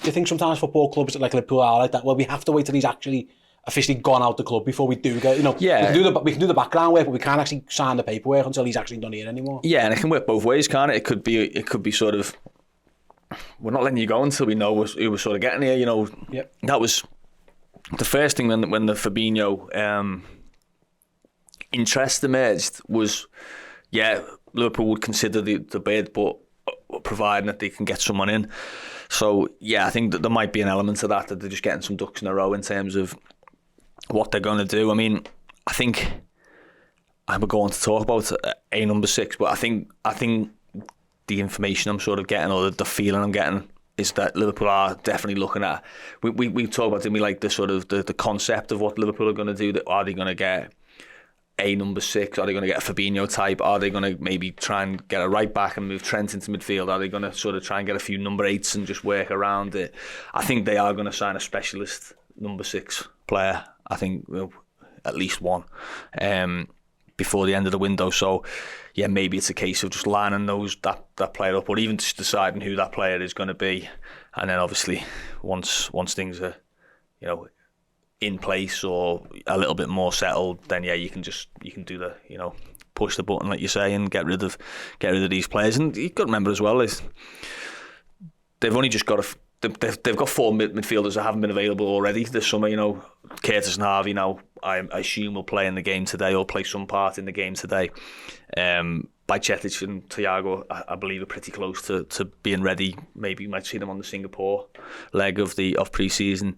you think sometimes football clubs like Liverpool are like that? Well, we have to wait till he's actually officially gone out the club before we do go. Yeah. We can do the background work, but we can't actually sign the paperwork until he's actually done here anymore. Yeah, and it can work both ways, can't it? It could be sort of, we're not letting you go until we know who we're sort of getting here. Yep. That was the first thing when the Fabinho interest emerged was, Liverpool would consider the bid, but providing that they can get someone in. So I think that there might be an element to that they're just getting some ducks in a row in terms of what they're going to do. I mean, I think I'm going to talk about a number 6, but I think the information I'm sort of getting, or the feeling I'm getting, is that Liverpool are definitely looking at. We talk about, didn't we, like the sort of the concept of what Liverpool are going to do. Are they going to get a number 6? Are they going to get a Fabinho type? Are they going to maybe try and get a right back and move Trent into midfield? Are they going to sort of try and get a few number 8s and just work around it? I think they are going to sign a specialist number 6 player. I think at least one before the end of the window. So maybe it's a case of just lining that player up, or even just deciding who that player is going to be, and then obviously once things are in place or a little bit more settled, then you can do the push the button, like you say, and get rid of these players. And you've got to remember as well is they've only just got they've got 4 midfielders that haven't been available already this summer. Curtis and Harvey now, I assume, will play in the game today or play some part in the game today. Bajcetic and Thiago, I believe, are pretty close to being ready. Maybe you might see them on the Singapore leg of pre-season.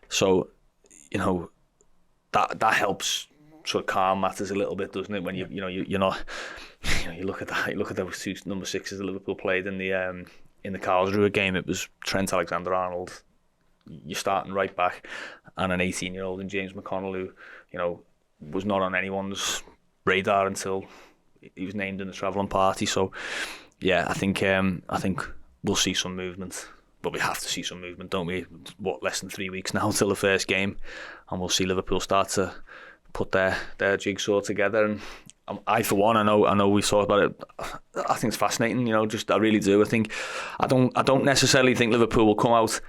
So that helps sort of calm matters a little bit, doesn't it? When you're not, you look at that, you look at those 2 number 6s that Liverpool played in the Karlsruhe game. It was Trent Alexander-Arnold, you're starting right back, and an 18-year-old in James McConnell, who was not on anyone's radar until he was named in the travelling party. So I think we'll see some movement. But we have to see some movement, don't we? Less than 3 weeks now till the first game, and we'll see Liverpool start to put their jigsaw together. And I, for one, I know we've talked about it. I think it's fascinating. I really do. I don't necessarily think Liverpool will come out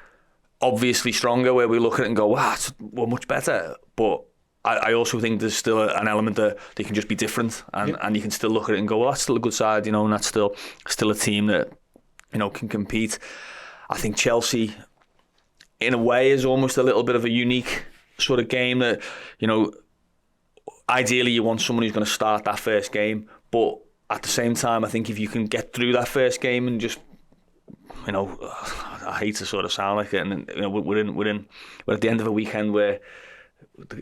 obviously stronger, where we look at it and go, wow, we're much better. But I also think there's still an element that they can just be different, and you can still look at it and go, well, that's still a good side, and that's still a team that can compete. I think Chelsea, in a way, is almost a little bit of a unique sort of game that, ideally you want someone who's going to start that first game. But at the same time, I think if you can get through that first game and just, I hate to sort of sound like it, and we're at the end of a weekend where,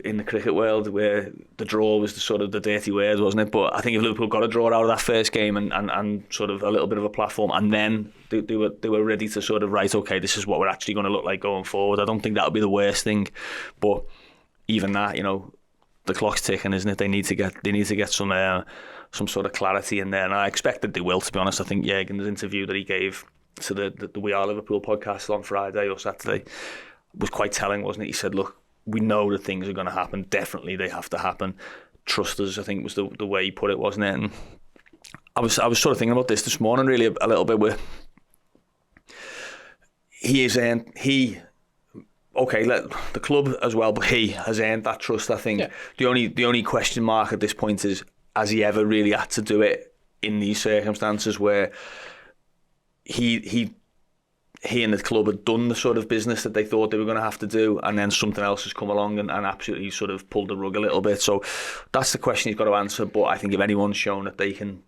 in the cricket world, where the draw was the dirty word, wasn't it? But I think if Liverpool got a draw out of that first game and sort of a little bit of a platform, and then they were ready to sort of, right, okay, this is what we're actually going to look like going forward, I don't think that would be the worst thing. But even that, the clock's ticking, isn't it? They need to get some sort of clarity in there, and I expect that they will, to be honest. I think Jurgen's interview that he gave to the We Are Liverpool podcast on Friday or Saturday was quite telling, wasn't it? He said, look, we know that things are going to happen. Definitely, they have to happen. Trust us, I think was the way he put it, wasn't it? And I was sort of thinking about this morning, really, a little bit. Where the club as well, but he has earned that trust. I think the only question mark at this point is, has he ever really had to do it in these circumstances where he and the club had done the sort of business that they thought they were going to have to do, and then something else has come along and absolutely sort of pulled the rug a little bit. So that's the question he's got to answer. But I think if anyone's shown that they can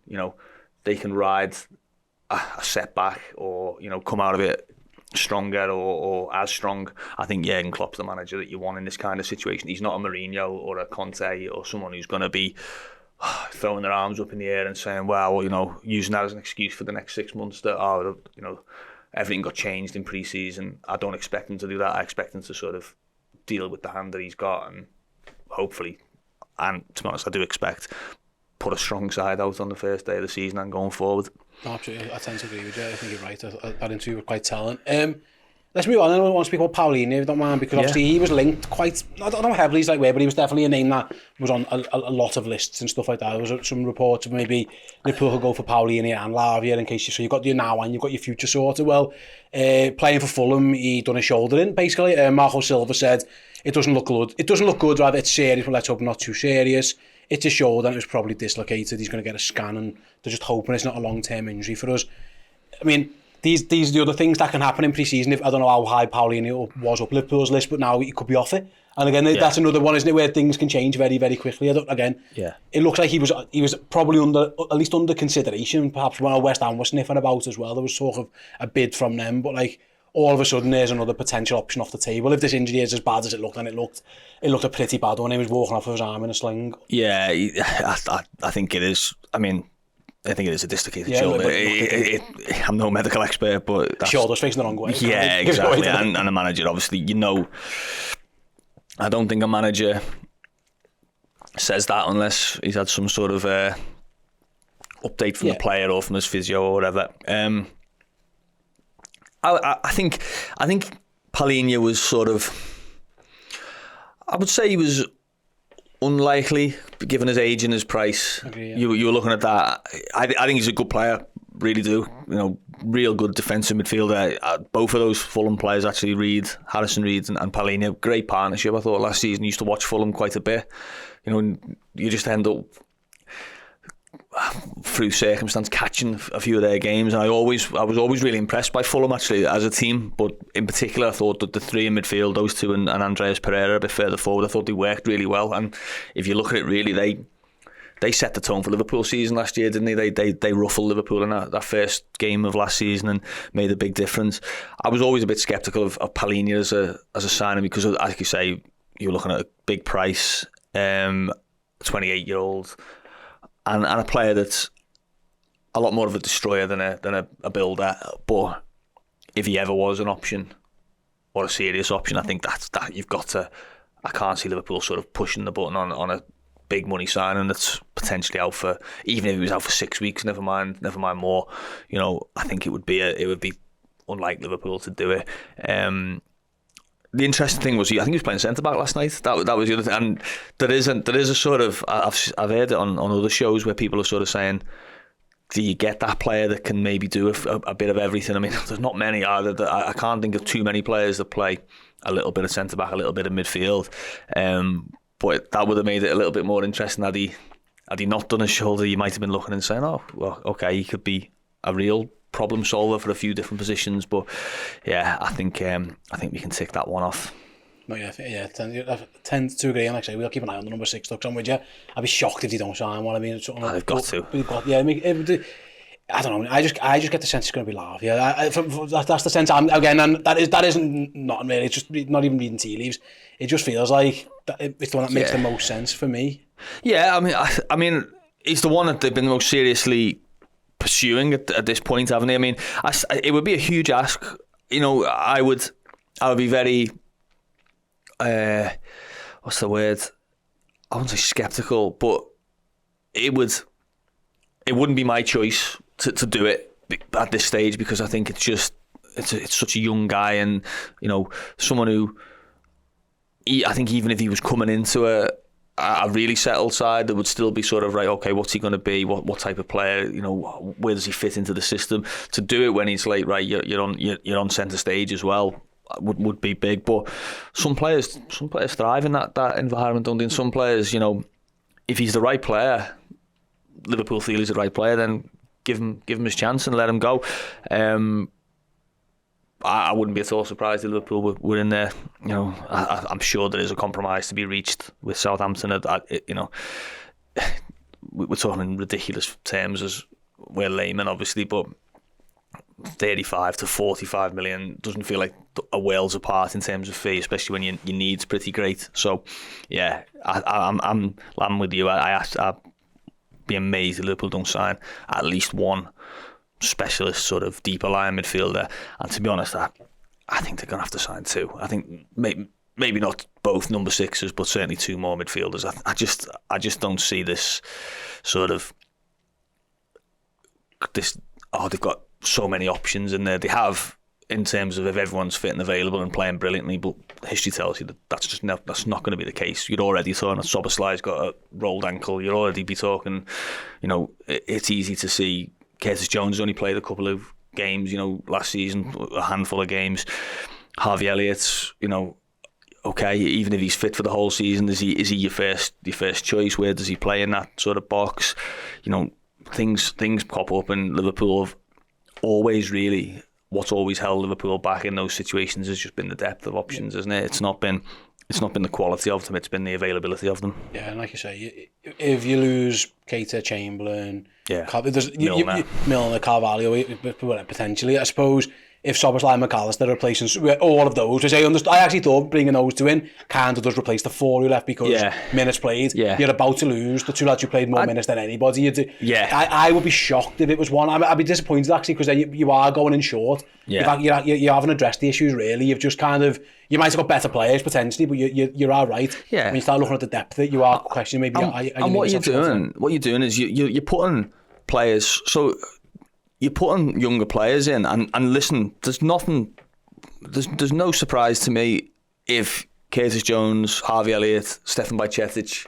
ride a setback or come out of it stronger or as strong, I think Jurgen Klopp's the manager that you want in this kind of situation. He's not a Mourinho or a Conte or someone who's going to be throwing their arms up in the air and saying, well, using that as an excuse for the next 6 months that everything got changed in pre-season. I don't expect him to do that. I expect him to sort of deal with the hand that he's got, and hopefully, and to be honest, I do expect, put a strong side out on the first day of the season and going forward. Absolutely, I tend to agree with you. I think you're right. That interview was quite telling. let's move on. I don't want to speak about Palhinha, if you don't mind, because obviously he was linked quite, I don't know how heavily he's like where, but he was definitely a name that was on a lot of lists and stuff like that. There was some reports of maybe Liverpool could go for Palhinha and Lavia in case so you've got your now and you've got your future sorted. Well, playing for Fulham, he done his shoulder in, basically. Marco Silva said, it doesn't look good. It doesn't look good, rather it's serious, but let's hope not too serious. It's his shoulder and it was probably dislocated. He's going to get a scan and they're just hoping it's not a long-term injury for us. I mean, these are the other things that can happen in pre-season. If I don't know how high Palhinha was up Liverpool's list, but now he could be off it. And again, that's another one, isn't it, where things can change very, very quickly. It looks like he was probably at least under consideration. Perhaps when West Ham was sniffing about as well, there was sort of a bid from them. But like all of a sudden, there's another potential option off the table. If this injury is as bad as it looked, and it looked a pretty bad one. He was walking off with his arm in a sling. Yeah, I think it is. I mean, I think it is a dislocated shoulder. I'm no medical expert, but the shoulder's facing the wrong way. Yeah, exactly. And a manager, obviously, I don't think a manager says that unless he's had some sort of update from the player or from his physio or whatever. I think Palhinha was sort of, I would say he was unlikely, given his age and his price. Okay, yeah. You were looking at that. I think he's a good player, really do. Real good defensive midfielder. Both of those Fulham players, actually, Harrison Reed and Palhinha, great partnership. I thought last season, I used to watch Fulham quite a bit. And you just end up, through circumstance, catching a few of their games, and I was always really impressed by Fulham actually as a team, but in particular I thought that the three in midfield, those two and Andreas Pereira a bit further forward, I thought they worked really well. And if you look at it, really they set the tone for Liverpool season last year, didn't they? They ruffled Liverpool in that first game of last season and made a big difference. I was always a bit sceptical of Palhinha as a signing because, like you say, you're looking at a big price, 28-year-old, and a player that's a lot more of a destroyer than a builder. But if he ever was an option or a serious option, I think that you've got to. I can't see Liverpool sort of pushing the button on a big money signing that's potentially out for, even if he was out for 6 weeks, never mind more. I think it would be unlike Liverpool to do it. The interesting thing was, I think he was playing centre back last night. That was the other thing. And there is a sort of, I've heard it on other shows where people are sort of saying, do you get that player that can maybe do a bit of everything? I mean, there's not many either. I can't think of too many players that play a little bit of centre back, a little bit of midfield. But that would have made it a little bit more interesting. Had he not done his shoulder, you might have been looking and saying, oh, well, okay, he could be a real problem solver for a few different positions. But yeah, I think we can tick that one off. No, I tend to agree. And actually, we'll keep an eye on the number 6 looks on with you. I'd be shocked if they don't sign one. I mean, they've got to. I don't know. I just get the sense it's going to be Lavia. That's the sense I'm again, and that isn't not really. It's just not even reading tea leaves. It just feels like it's the one that makes the most sense for me. Yeah, I mean, it's the one that they've been most seriously pursuing at this point, haven't they? I mean, it would be a huge ask. I would be very. What's the word? I wouldn't say sceptical, but it wouldn't be my choice to do it at this stage, because I think it's such a young guy, and someone who I think even if he was coming into a really settled side, there would still be sort of right, okay, what's he going to be? What type of player? Where does he fit into the system? To do it when he's like, right, you're on centre stage as well, would be big. But some players thrive in that environment, don't they? And some players, if he's the right player, Liverpool feel he's the right player, then give him his chance and let him go. I wouldn't be at all surprised if Liverpool were in there. I'm sure there is a compromise to be reached with Southampton. We're talking in ridiculous terms, as we're laymen, obviously, but 35 to 45 million doesn't feel like a worlds apart in terms of fee, especially when your need's pretty great. So, yeah, I'm with you. I'd be amazed if Liverpool don't sign at least one specialist sort of deeper line midfielder, and to be honest, I think they're going to have to sign two. I think maybe not both number 6s, but certainly two more midfielders. I just don't see this sort of this. Oh, they've got so many options in there. They have in terms of if everyone's fit and available and playing brilliantly, but history tells you that that's not going to be the case. You'd already thought that Szoboszlai's got a rolled ankle. You'd already be talking, it's easy to see Curtis Jones only played a couple of games, last season, a handful of games. Harvey Elliott's, okay, even if he's fit for the whole season, is he your first choice? Where does he play in that sort of box? Things pop up, and Liverpool have always really, what's always held Liverpool back in those situations has just been the depth of options, isn't it? It's not been the quality of them, it's been the availability of them. Yeah, and like you say, if you lose Keita, Chamberlain, Milner, Carvalho, potentially, I suppose, if Szoboszlai and McAllister are replacing all of those, which I actually thought bringing those two in kind of does replace the four who left because minutes played. Yeah. You're about to lose the two lads who played more minutes than anybody. I would be shocked if it was one. I'd be disappointed actually because you are going in short. Yeah. You haven't addressed the issues really. You've just you might have got better players potentially, but you're all right. Yeah. When you start looking at the depth that you are questioning maybe. What you're doing is you're putting players. So you're putting younger players in, and listen, there's no surprise to me if Curtis Jones, Harvey Elliott, Stefan Bajcetic,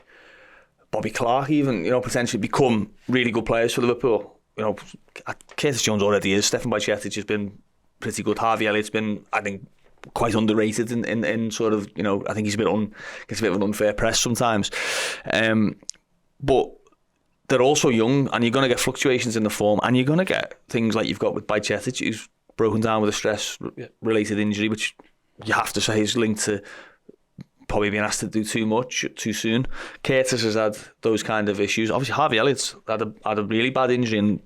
Bobby Clark even, potentially become really good players for Liverpool. Curtis Jones already is. Stefan Bajcetic has been pretty good. Harvey Elliott's been, I think, quite underrated in sort of, I think he's gets a bit of an unfair press sometimes. But they're also young, and you're going to get fluctuations in the form, and you're going to get things like you've got with Bajcetic, who's broken down with a stress-related injury, which you have to say is linked to probably being asked to do too much too soon. Curtis has had those kind of issues. Obviously, Harvey Elliott's had a really bad injury, and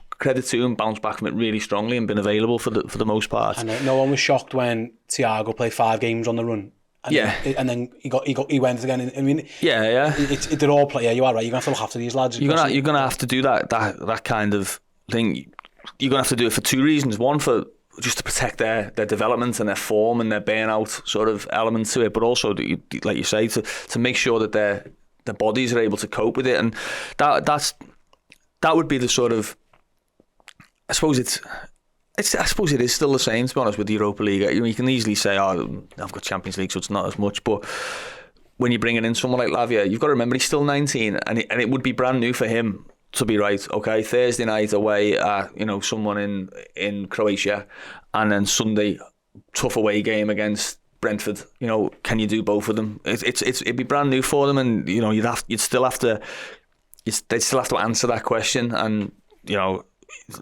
credit to him, bounced back from it really strongly and been available for the most part. And no one was shocked when Thiago played 5 games on the run. And then he went again. I mean, they're all play. Yeah, you are right. You're gonna have to look after these lads. You're gonna have to do that kind of thing. You're gonna have to do it for 2 reasons. One, for just to protect their development and their form and their burnout sort of element to it, but also, like you say, to make sure that their bodies are able to cope with it. And that would be the sort of, I suppose it is still the same, to be honest, with the Europa League. You can easily say, I've got Champions League, so it's not as much. But when you're bringing in someone like Lavia, you've got to remember he's still 19, and it would be brand new for him to be right. Okay, Thursday night away at someone in Croatia, and then Sunday tough away game against Brentford. Can you do both of them? It'd be brand new for them, and they'd still have to answer that question, and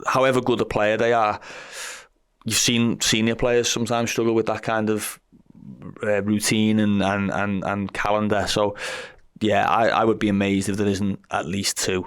however good a player they are, you've seen senior players sometimes struggle with that kind of routine and calendar. So, I would be amazed if there isn't at least 2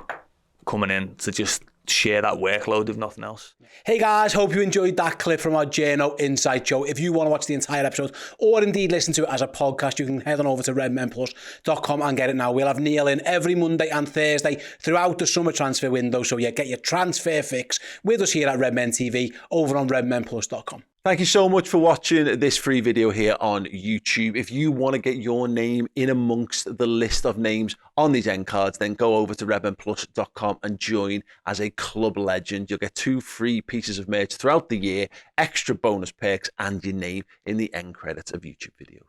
coming in to just share that workload, if nothing else. Hey guys, hope you enjoyed that clip from our Journo Insight Show. If you want to watch the entire episode, or indeed listen to it as a podcast, you can head on over to redmenplus.com and get it now. We'll have Neil in every Monday and Thursday throughout the summer transfer window, so get your transfer fix with us here at Redmen TV over on redmenplus.com. Thank you so much for watching this free video here on YouTube. If you want to get your name in amongst the list of names on these end cards, then go over to redmenplus.com and join as a club legend. You'll get 2 free pieces of merch throughout the year, extra bonus perks, and your name in the end credits of YouTube videos.